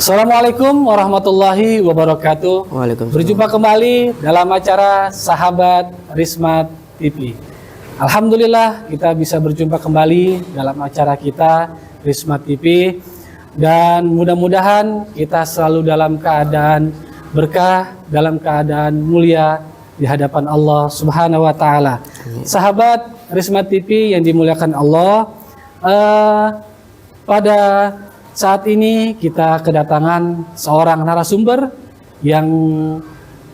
Assalamualaikum warahmatullahi wabarakatuh. Waalaikumsalam. Berjumpa kembali dalam acara Sahabat Rismat TV. Alhamdulillah kita bisa berjumpa kembali dalam acara kita Rismat TV. Dan mudah-mudahan kita selalu dalam keadaan berkah, dalam keadaan mulia di hadapan Allah Subhanahu wa Ta'ala. Sahabat Rismat TV yang dimuliakan Allah, pada saat ini kita kedatangan seorang narasumber yang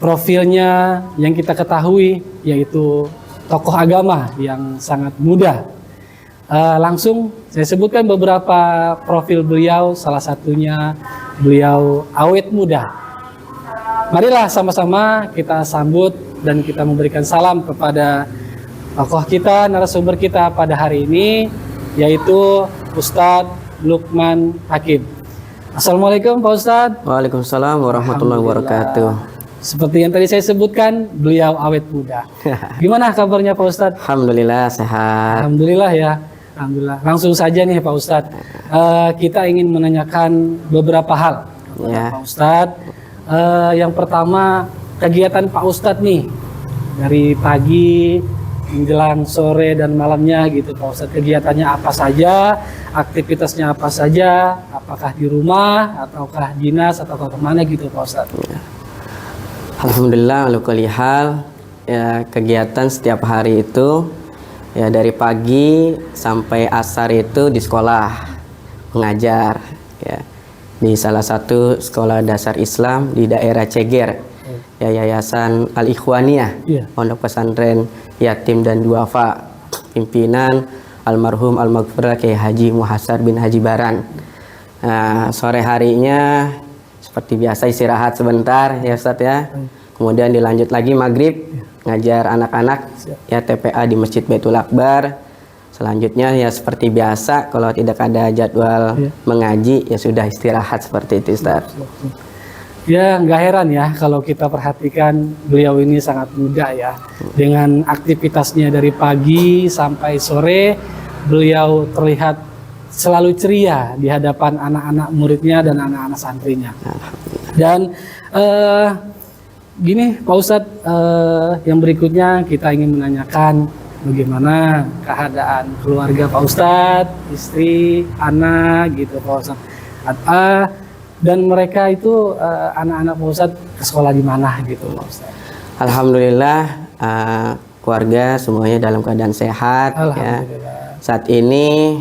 profilnya yang kita ketahui yaitu tokoh agama yang sangat muda. Langsung saya sebutkan beberapa profil beliau, salah satunya beliau awet muda. Marilah sama-sama kita sambut dan kita memberikan salam kepada tokoh kita, narasumber kita pada hari ini, yaitu Ustadz Lukman Hakim. Assalamualaikum Pak Ustadz. Waalaikumsalam warahmatullahi wabarakatuh. Seperti yang tadi saya sebutkan, beliau awet muda. Gimana kabarnya Pak Ustadz? Alhamdulillah sehat. Alhamdulillah ya. Alhamdulillah. Langsung saja nih Pak Ustadz. Kita ingin menanyakan beberapa hal kepada Pak Ustadz. Yang pertama, kegiatan Pak Ustadz nih dari pagi menjelang sore dan malamnya gitu Pak Ustadz, kegiatannya apa saja, aktivitasnya apa saja, apakah di rumah ataukah dinas ataukah kemana gitu Pak Ustadz? Alhamdulillah ala kulli hal, ya kegiatan setiap hari itu ya dari pagi sampai asar itu di sekolah mengajar ya di salah satu sekolah dasar Islam di daerah Ceger, ya Yayasan Al-Ikhwaniyah, Pondok Pesantren Yatim dan Duafa, pimpinan almarhum Al-Maghfurah Kiai Haji Muhasar bin Haji Baran. Nah, sore harinya seperti biasa istirahat sebentar ya Ustadz ya. Kemudian dilanjut lagi maghrib ngajar anak-anak ya TPA di Masjid Baitul Akbar. Selanjutnya ya seperti biasa kalau tidak ada jadwal mengaji ya sudah istirahat seperti itu Ustadz. Ya nggak heran ya kalau kita perhatikan beliau ini sangat muda ya. Dengan aktivitasnya dari pagi sampai sore, beliau terlihat selalu ceria di hadapan anak-anak muridnya dan anak-anak santrinya. Dan gini Pak Ustadz, yang berikutnya kita ingin menanyakan bagaimana keadaan keluarga Pak Ustadz, istri, anak gitu Pak Ustadz. Dan mereka itu anak-anak Pak Ustadz ke sekolah di mana gitu Pak Ustadz? Alhamdulillah keluarga semuanya dalam keadaan sehat ya. Saat ini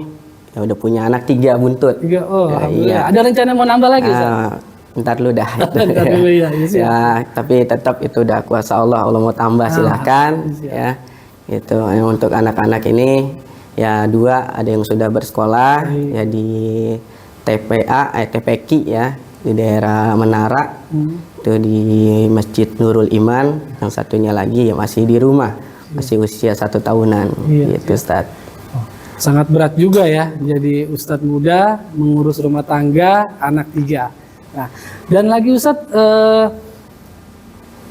ya udah punya anak 3 buntut. 3, oh ya, iya. Ada rencana mau nambah lagi Ustadz? Ntar lu dah Ntar dulu ya, ya, tapi tetap itu udah kuasa Allah mau tambah silahkan ya. Itu untuk anak-anak ini ya 2 ada yang sudah bersekolah ya di TPA, TPQ ya di daerah Menara, itu di Masjid Nurul Iman. Yang satunya lagi ya masih di rumah, masih usia 1 tahunan gitu Ustadz. Sangat berat juga ya jadi Ustadz muda mengurus rumah tangga anak 3. Nah, dan lagi Ustadz,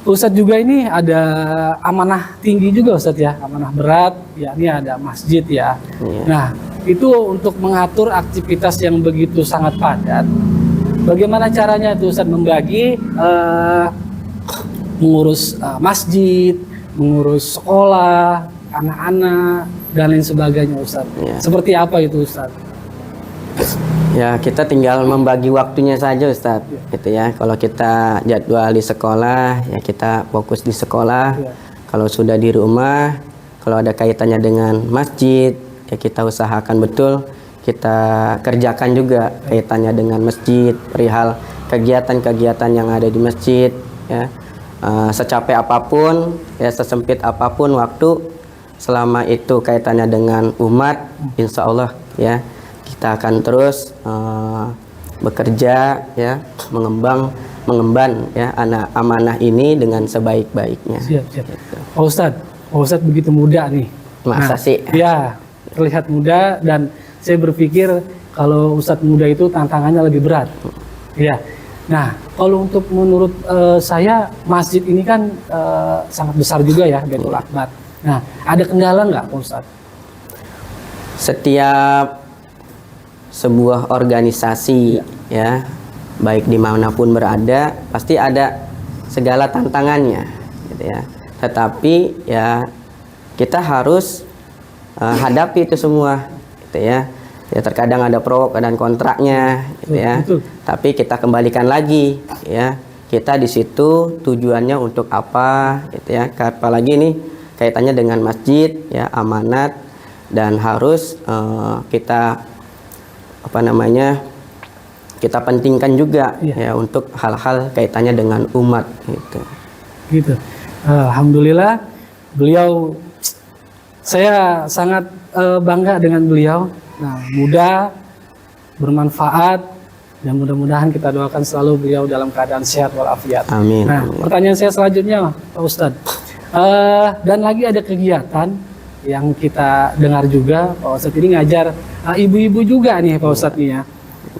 Ustadz juga ini ada amanah tinggi juga Ustadz ya, amanah berat, yakni ada masjid ya. Nah, itu untuk mengatur aktivitas yang begitu sangat padat. Bagaimana caranya itu Ustadz membagi mengurus masjid, mengurus sekolah, anak-anak dan lain sebagainya Ustadz. Seperti apa itu Ustadz? Ya kita tinggal membagi waktunya saja Ustadz gitu ya. Kalau kita jadwal di sekolah ya kita fokus di sekolah. Kalau sudah di rumah, kalau ada kaitannya dengan masjid ya kita usahakan betul kita kerjakan juga kaitannya dengan masjid, perihal kegiatan-kegiatan yang ada di masjid ya. Secapek apapun ya, sesempit apapun waktu, selama itu kaitannya dengan umat, insya Allah ya kita akan terus bekerja ya, mengemban ya amanah ini dengan sebaik-baiknya. Siap. Pak Ustadz begitu muda nih. Masa sih? Ya, terlihat muda dan saya berpikir kalau Ustadz muda itu tantangannya lebih berat. Ya. Nah, kalau untuk menurut saya masjid ini kan sangat besar juga ya, Baitul Akbar. Nah, ada kendala nggak Pak Ustadz? Setiap sebuah organisasi ya baik dimanapun berada pasti ada segala tantangannya, gitu ya. Tetapi ya kita harus hadapi itu semua, gitu ya. Ya terkadang ada pro dan kontraknya, gitu ya. Betul. Tapi kita kembalikan lagi, ya. Kita di situ tujuannya untuk apa, gitu ya. Apalagi ini kaitannya dengan masjid, ya, amanat, dan harus kita kita pentingkan juga, ya, untuk hal-hal kaitannya dengan umat, gitu. Gitu. Alhamdulillah, beliau, saya sangat bangga dengan beliau. Nah, muda, bermanfaat, dan mudah-mudahan kita doakan selalu beliau dalam keadaan sehat walafiat. Amin. Nah, Amin. pertanyaan saya selanjutnya, Pak Ustadz. Dan lagi ada kegiatan yang kita dengar juga, Pak Ustadz ini ngajar ibu-ibu juga nih, Pak Ustadz nih ya.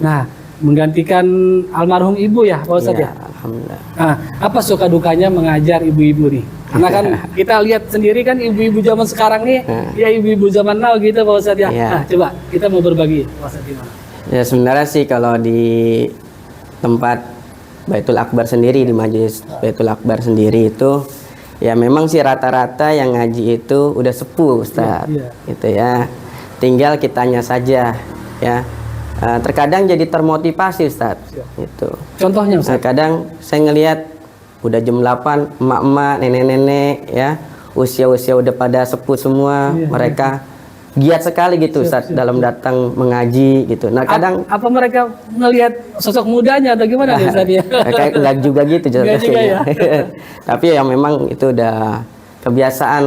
Nah, menggantikan almarhum ibu ya, Pak Ustadz ya. Alhamdulillah. Nah, apa suka dukanya mengajar ibu-ibu nih? Karena kan kita lihat sendiri kan ibu-ibu zaman sekarang nih, ya ibu-ibu zaman now gitu Pak Ustadz ya. Nah, coba kita mau berbagi, Pak Ustadz gimana? Ya sebenarnya sih kalau di tempat Baitul Akbar sendiri, di majelis Baitul Akbar sendiri itu, ya memang sih rata-rata yang ngaji itu udah sepuh Ustadz, gitu ya. Tinggal kitanya saja, ya. Terkadang jadi termotivasi Ustadz, gitu. Contohnya Ustadz? Kadang saya ngelihat udah jam 8, emak-emak, nenek-nenek, ya, usia-usia udah pada sepuh semua, mereka giat sekali gitu Ustadz dalam datang mengaji gitu. Nah kadang apa mereka ngelihat sosok mudanya atau gimana nih Ustadz ya? Kayak enggak juga gitu Enggak juga ya. Tapi ya memang itu udah kebiasaan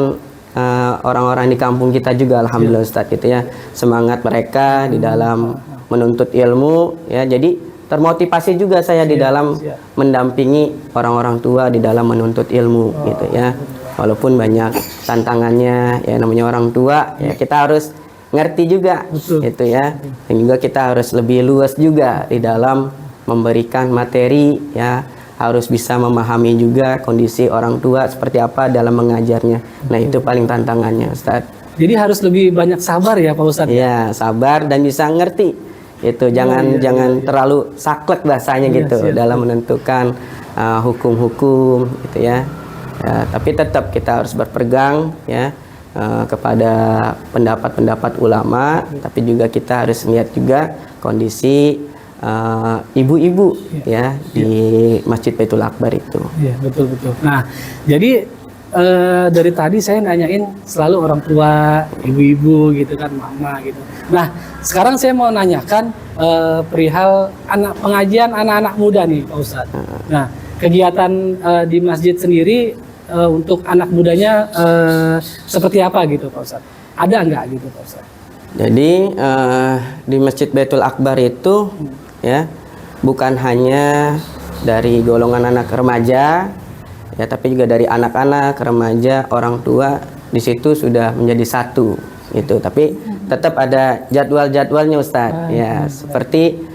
orang-orang di kampung kita juga, alhamdulillah Ustadz, gitu ya. Semangat mereka di dalam menuntut ilmu, ya, jadi termotivasi juga saya di dalam mendampingi orang-orang tua di dalam menuntut ilmu, gitu ya. Walaupun banyak tantangannya, ya namanya orang tua, ya kita harus ngerti juga, gitu ya. Dan juga kita harus lebih luas juga di dalam memberikan materi, ya, harus bisa memahami juga kondisi orang tua seperti apa dalam mengajarnya. Nah itu paling tantangannya Ustadz. Jadi harus lebih banyak sabar ya Pak Ustadz? Ya sabar dan bisa ngerti. Itu jangan terlalu saklek bahasanya gitu dalam menentukan hukum-hukum, gitu ya. Tapi tetap kita harus berpegang, ya, kepada pendapat-pendapat ulama, tapi juga kita harus lihat juga kondisi ibu-ibu, ya, di Masjid Baitul Akbar itu. Iya, betul. Nah, jadi dari tadi saya nanyain selalu orang tua, ibu-ibu gitu kan, mama gitu. Nah, sekarang saya mau nanyakan perihal pengajian anak-anak muda nih Pak Ustadz. Nah, kegiatan di masjid sendiri untuk anak mudanya seperti apa gitu Pak Ustadz? Ada nggak gitu Pak Ustadz? Jadi di Masjid Baitul Akbar itu, ya, bukan hanya dari golongan anak remaja, ya, tapi juga dari anak-anak, remaja, orang tua di situ sudah menjadi satu, gitu. Tapi tetap ada jadwal-jadwalnya Ustadz, ya, seperti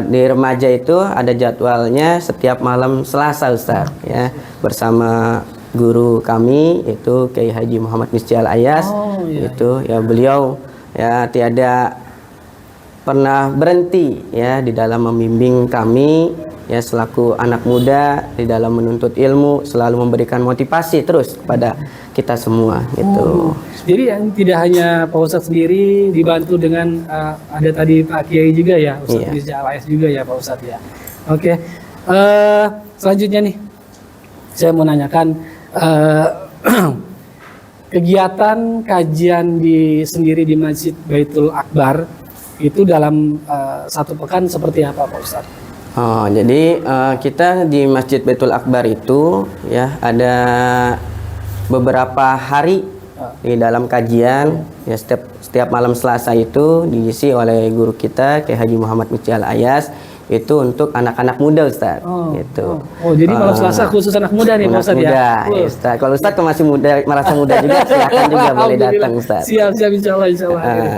di remaja itu ada jadwalnya setiap malam Selasa Ustadz, ya, bersama guru kami itu Kiai Haji Muhammad Misjal Ayas, itu ya beliau ya tiada pernah berhenti, ya, di dalam membimbing kami, ya, selaku anak muda di dalam menuntut ilmu, selalu memberikan motivasi terus kepada kita semua, gitu. Jadi yang tidak hanya Pak Ustadz sendiri, dibantu dengan ada tadi Pak Kiai juga ya, Ustadz Misjal Ayas juga ya Pak Ustadz ya. Oke. Selanjutnya nih, saya mau nanyakan kegiatan kajian sendiri di Masjid Baitul Akbar itu dalam satu pekan seperti apa Pak Ustadz? Jadi kita di Masjid Baitul Akbar itu, ya, ada beberapa hari di dalam kajian, ya, setiap malam Selasa itu diisi oleh guru kita Kiai Haji Muhammad Misjal Ayas, itu untuk anak-anak muda Ustadz, gitu. Jadi malam Selasa khusus anak muda nih Pak Ustadz ya? Ustadz. Kalau Ustadz masih muda, merasa muda juga, silakan juga boleh datang Ustadz. Siap insyaallah.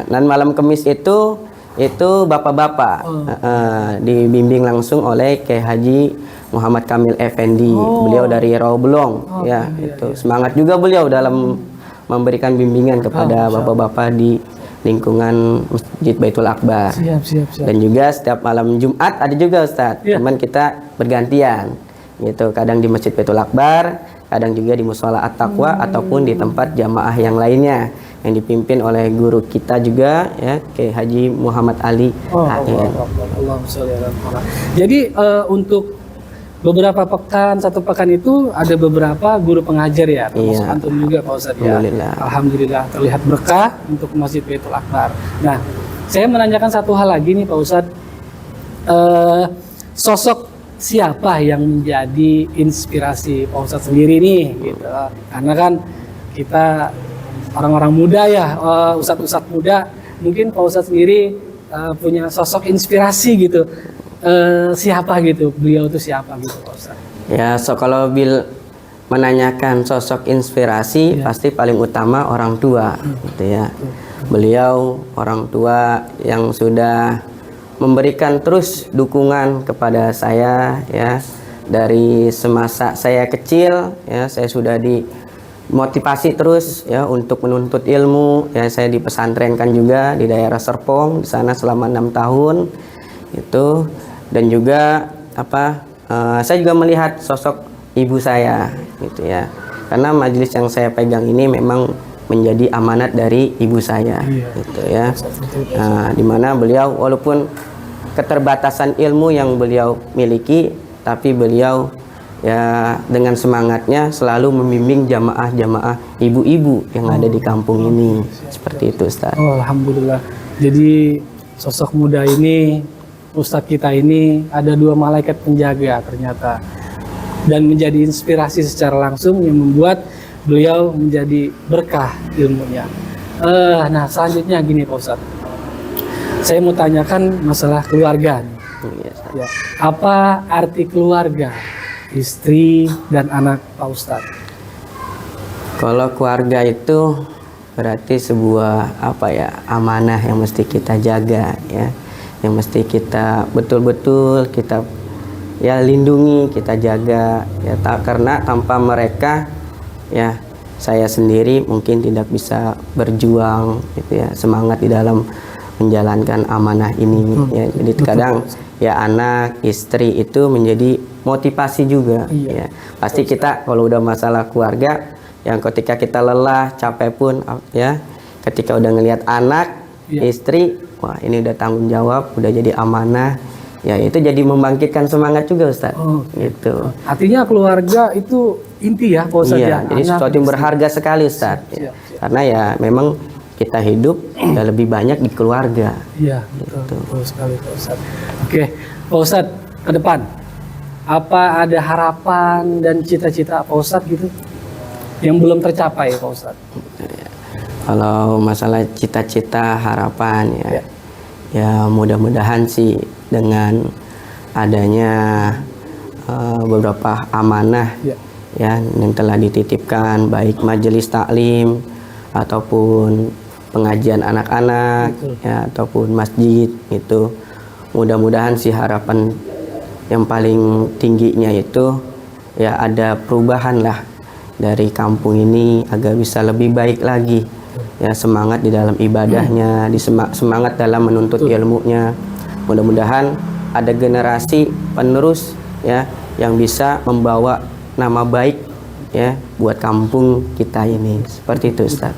Dan malam Kamis itu bapak-bapak dibimbing langsung oleh Kiai Haji Muhammad Kamil Effendi, beliau dari Rawabelong, ya, itu semangat juga beliau dalam memberikan bimbingan kepada bapak-bapak di lingkungan Masjid Baitul Akbar. Siap. Dan juga setiap malam Jumat ada juga Ustadz, Iya. cuman kita bergantian gitu, kadang di Masjid Baitul Akbar, kadang juga di Musola At-Taqwa ataupun di tempat jamaah yang lainnya yang dipimpin oleh guru kita juga ya, Kiai Haji Muhammad Ali. Allahumma sholli ala Muhammad. Jadi untuk beberapa pekan, 1 pekan itu ada beberapa guru pengajar ya, termasuk Iya. antum juga Pak Ustadz ya. Alhamdulillah. Alhamdulillah terlihat berkah untuk Masjid Baitul Akbar. Nah, saya menanyakan satu hal lagi nih Pak Ustadz. Sosok siapa yang menjadi inspirasi Pak Ustadz sendiri nih gitu. Karena kan kita orang-orang muda ya, ustadz-ustadz muda, mungkin Pak Ustadz sendiri punya sosok inspirasi gitu. Siapa gitu, beliau itu siapa gitu Pak Ustadz? Ya, kalau menanyakan sosok inspirasi, pasti paling utama orang tua gitu ya. Beliau orang tua yang sudah memberikan terus dukungan kepada saya ya, dari semasa saya kecil ya, saya sudah dimotivasi terus ya untuk menuntut ilmu ya. Saya dipesantrenkan juga di daerah Serpong, di sana selama 6 tahun itu. Dan juga saya juga melihat sosok ibu saya gitu ya, karena majelis yang saya pegang ini memang menjadi amanat dari ibu saya gitu ya. Nah, dimana beliau walaupun keterbatasan ilmu yang beliau miliki, tapi beliau ya dengan semangatnya selalu membimbing jamaah-jamaah ibu-ibu yang ada di kampung ini. Seperti itu Ustaz. Alhamdulillah. Jadi sosok muda ini, Ustadz kita ini ada 2 malaikat penjaga ternyata, dan menjadi inspirasi secara langsung yang membuat beliau menjadi berkah ilmunya. Nah selanjutnya gini Pak Ustadz, saya mau tanyakan masalah keluarga nih. Ya. Apa arti keluarga, istri dan anak Pak Ustadz? Kalau keluarga itu berarti sebuah amanah yang mesti kita jaga ya, yang mesti kita betul-betul kita ya lindungi, kita jaga ya, karena tanpa mereka ya saya sendiri mungkin tidak bisa berjuang gitu ya, semangat di dalam menjalankan amanah ini ya. Jadi kadang ya anak, istri itu menjadi motivasi juga ya. Pasti kita kalau udah masalah keluarga yang ketika kita lelah, capek pun ya, ketika udah ngelihat anak, istri, wah ini udah tanggung jawab, udah jadi amanah, ya itu jadi membangkitkan semangat juga Ustaz. Gitu. Artinya keluarga itu inti ya Pak Ustaz ya. Jadi sesuatu yang berharga sekali Ustaz. Karena ya memang kita hidup ya lebih banyak di keluarga. Iya, betul sekali Pak Ustaz. Oke, Pak Ustaz, ke depan apa ada harapan dan cita-cita Pak Ustaz gitu yang belum tercapai Pak Ustaz? Kalau masalah cita-cita harapan ya mudah-mudahan sih dengan adanya beberapa amanah ya yang telah dititipkan, baik majelis taklim ataupun pengajian anak-anak ya ataupun masjid itu, mudah-mudahan sih harapan yang paling tingginya itu ya ada perubahan lah dari kampung ini agar bisa lebih baik lagi ya, semangat di dalam ibadahnya, semangat dalam menuntut ilmunya. Mudah-mudahan ada generasi penerus ya yang bisa membawa nama baik ya buat kampung kita ini. Seperti itu Ustaz.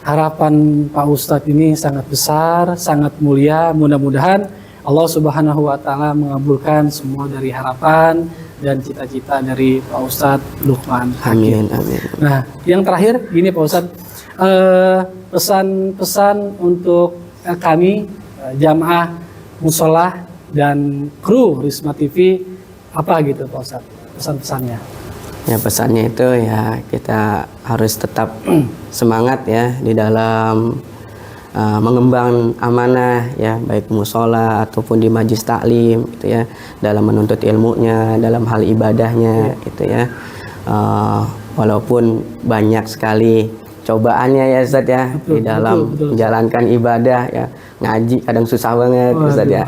Harapan Pak Ustadz ini sangat besar, sangat mulia. Mudah-mudahan Allah Subhanahu wa Ta'ala mengabulkan semua dari harapan dan cita-cita dari Pak Ustadz Luqman Hakim. Amin. Nah, yang terakhir gini Pak Ustadz, pesan-pesan untuk kami jamaah musola dan kru Risma TV apa gitu Pak Ustadz, pesan-pesannya? Ya pesannya itu ya kita harus tetap semangat ya di dalam mengembang amanah ya, baik musola ataupun di majlis taklim gitu ya, dalam menuntut ilmunya, dalam hal ibadahnya gitu ya. Walaupun banyak sekali cobaannya ya Ustaz ya, di dalam menjalankan ibadah ya, ngaji kadang susah banget Ustaz ya.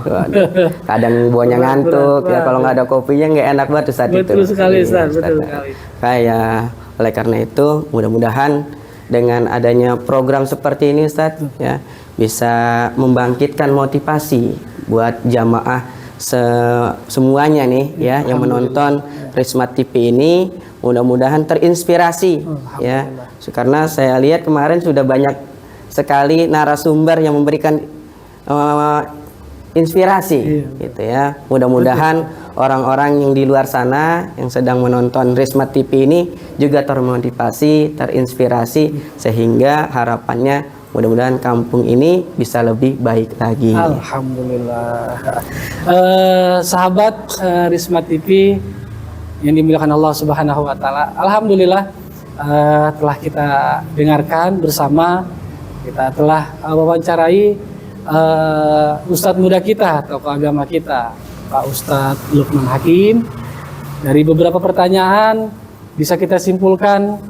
Kadang buahnya ngantuk ya, kalau nggak ada kopinya nggak enak banget Ustaz. Betul sekali Ustaz, betul sekali. Kayak oleh karena itu mudah-mudahan dengan adanya program seperti ini Ustadz ya bisa membangkitkan motivasi buat jamaah semuanya nih ya yang menonton Risma TV ini, mudah-mudahan terinspirasi ya, karena saya lihat kemarin sudah banyak sekali narasumber yang memberikan inspirasi gitu ya. Mudah-mudahan orang-orang yang di luar sana yang sedang menonton Risma TV ini juga termotivasi, terinspirasi, sehingga harapannya mudah-mudahan kampung ini bisa lebih baik lagi. Alhamdulillah. Sahabat Risma TV yang dimuliakan Allah Subhanahu wa taala. Alhamdulillah telah kita dengarkan bersama, kita telah wawancarai Ustadz muda kita, tokoh agama kita, Pak Ustadz Lukman Hakim. Dari beberapa pertanyaan bisa kita simpulkan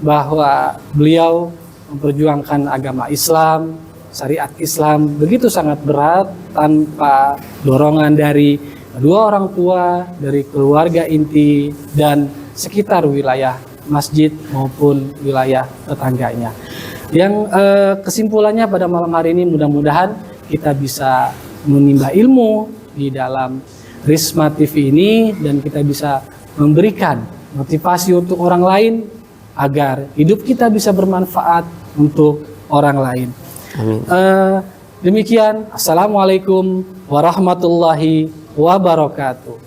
bahwa beliau memperjuangkan agama Islam, syariat Islam begitu sangat berat tanpa dorongan dari kedua orang tua, dari keluarga inti dan sekitar wilayah masjid maupun wilayah tetangganya. Yang kesimpulannya pada malam hari ini, mudah-mudahan kita bisa menimba ilmu di dalam Risma TV ini dan kita bisa memberikan motivasi untuk orang lain agar hidup kita bisa bermanfaat untuk orang lain. Amin. Demikian, assalamualaikum warahmatullahi wabarakatuh.